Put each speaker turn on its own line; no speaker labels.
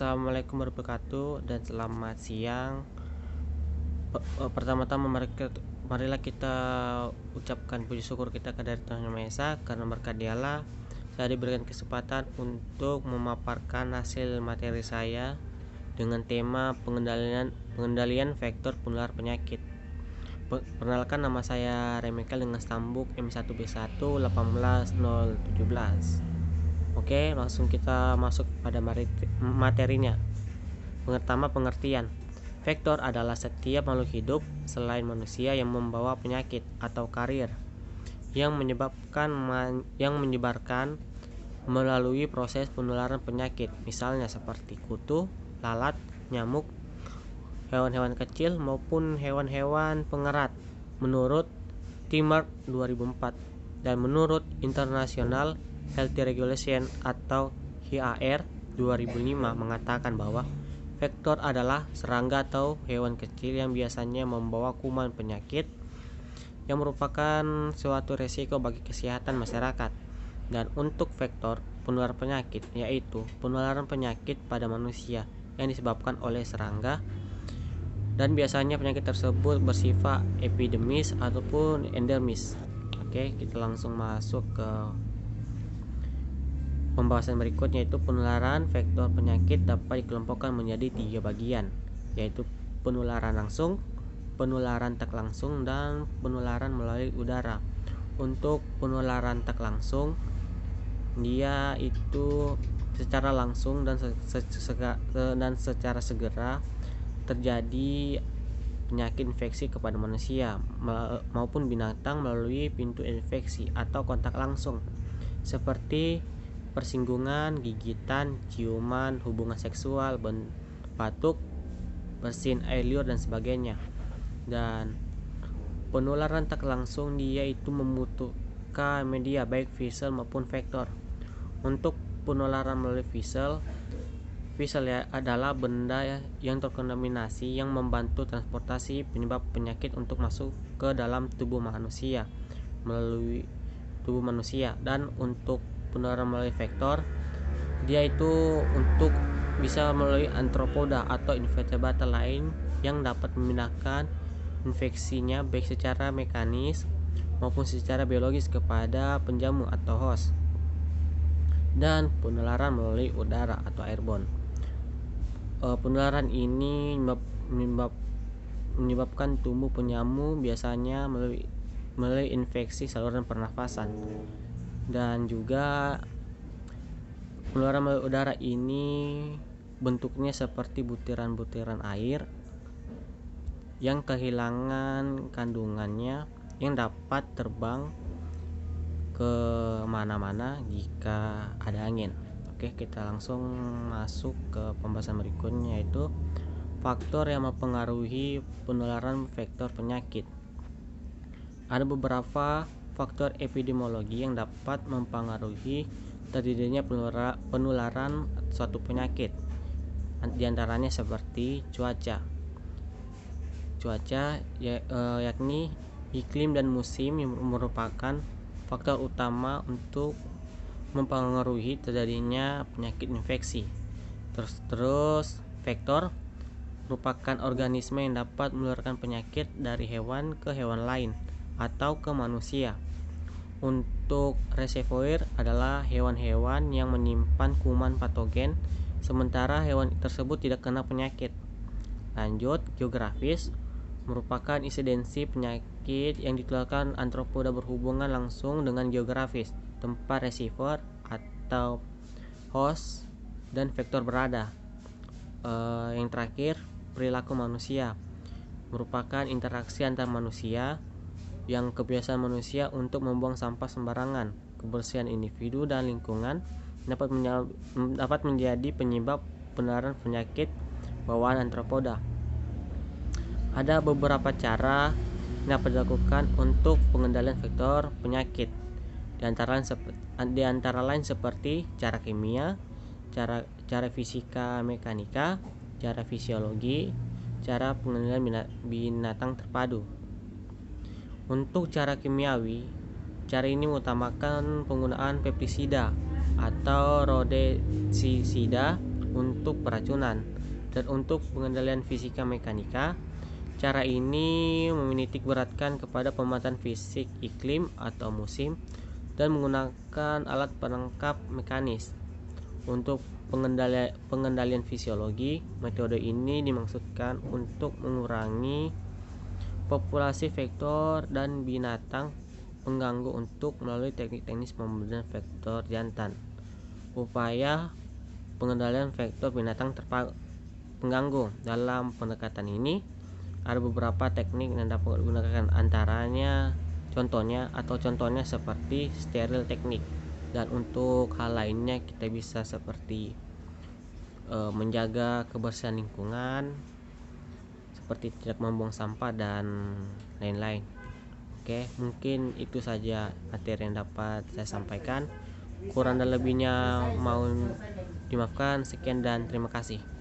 Assalamualaikum warahmatullahi wabarakatuh dan selamat siang. Pertama-tama marilah kita ucapkan puji syukur kita dari Tuhan Yang Maha Esa, karena berkat Dialah saya diberikan kesempatan untuk memaparkan hasil materi saya dengan tema pengendalian vektor penular penyakit. Perkenalkan, nama saya Remekal dengan stambuk M1B1 18017. Oke, langsung kita masuk pada materinya. Pertama, pengertian. Vektor adalah setiap makhluk hidup selain manusia yang membawa penyakit atau karier yang menyebarkan melalui proses penularan penyakit, misalnya seperti kutu, lalat, nyamuk, hewan-hewan kecil maupun hewan-hewan pengerat, menurut Timur 2004 dan menurut International Health Regulation atau HAR 2005 mengatakan bahwa vektor adalah serangga atau hewan kecil yang biasanya membawa kuman penyakit yang merupakan suatu resiko bagi kesehatan masyarakat. Dan untuk vektor penular penyakit, yaitu penularan penyakit pada manusia yang disebabkan oleh serangga, dan biasanya penyakit tersebut bersifat epidemis ataupun endemis. Oke, kita langsung masuk ke pembahasan berikutnya, yaitu penularan vektor penyakit dapat dikelompokkan menjadi 3 bagian, yaitu penularan langsung, penularan tak langsung, dan penularan melalui udara. Untuk penularan tak langsung, dia itu secara langsung dan secara segera terjadi penyakit infeksi kepada manusia maupun binatang melalui pintu infeksi atau kontak langsung, seperti persinggungan, gigitan, ciuman, hubungan seksual, batuk, bersin air liur, dan sebagainya. Dan penularan tak langsung dia itu membutuhkan media baik viscel maupun vektor. Untuk penularan melalui viscel adalah benda yang terkontaminasi yang membantu transportasi penyebab penyakit untuk masuk ke dalam tubuh manusia melalui tubuh manusia. Dan untuk penularan melalui vektor, dia itu untuk bisa melalui arthropoda atau invertebrata lain yang dapat memindahkan infeksinya baik secara mekanis maupun secara biologis kepada penjamu atau host. Dan penularan melalui udara atau airborne, penularan ini menyebabkan tumbuh penyamu biasanya melalui infeksi saluran pernafasan. Dan juga penularan melalui udara ini bentuknya seperti butiran-butiran air yang kehilangan kandungannya yang dapat terbang ke mana-mana jika ada angin. Oke, kita langsung masuk ke pembahasan berikutnya, yaitu faktor yang mempengaruhi penularan vektor penyakit. Ada beberapa faktor epidemiologi yang dapat mempengaruhi terjadinya penularan suatu penyakit. Di antaranya seperti cuaca, yakni iklim dan musim yang merupakan faktor utama untuk mempengaruhi terjadinya penyakit infeksi. Terus vektor merupakan organisme yang dapat menularkan penyakit dari hewan ke hewan lain atau ke manusia. Untuk reservoir adalah hewan-hewan yang menyimpan kuman patogen sementara hewan tersebut tidak kena penyakit. Lanjut, geografis merupakan insidensi penyakit yang ditularkan arthropoda berhubungan langsung dengan geografis tempat receiver atau host dan vektor berada. Yang terakhir, perilaku manusia merupakan interaksi antar manusia yang kebiasaan manusia untuk membuang sampah sembarangan. Kebersihan individu dan lingkungan dapat menjadi penyebab penularan penyakit bawaan arthropoda. Ada beberapa cara yang dapat dilakukan untuk pengendalian vektor penyakit, di antara lain seperti cara kimia, cara fisika mekanika, cara fisiologi, cara pengendalian binatang terpadu. Untuk cara kimiawi, cara ini mengutamakan penggunaan pestisida atau rodensisida untuk peracunan. Dan untuk pengendalian fisika mekanika, cara ini menitik beratkan kepada pemantauan fisik iklim atau musim dan menggunakan alat penangkap mekanis. Untuk pengendalian fisiologi, metode ini dimaksudkan untuk mengurangi populasi vektor dan binatang pengganggu untuk melalui teknik teknis pemberian vektor jantan. Upaya pengendalian vektor binatang pengganggu. Dalam pendekatan ini ada beberapa teknik yang dapat digunakan, antaranya contohnya seperti steril teknik. Dan untuk hal lainnya kita bisa seperti menjaga kebersihan lingkungan, seperti tidak membuang sampah dan lain-lain. Oke, mungkin itu saja materi yang dapat saya sampaikan. Kurang dan lebihnya mohon dimaafkan. Sekian dan terima kasih.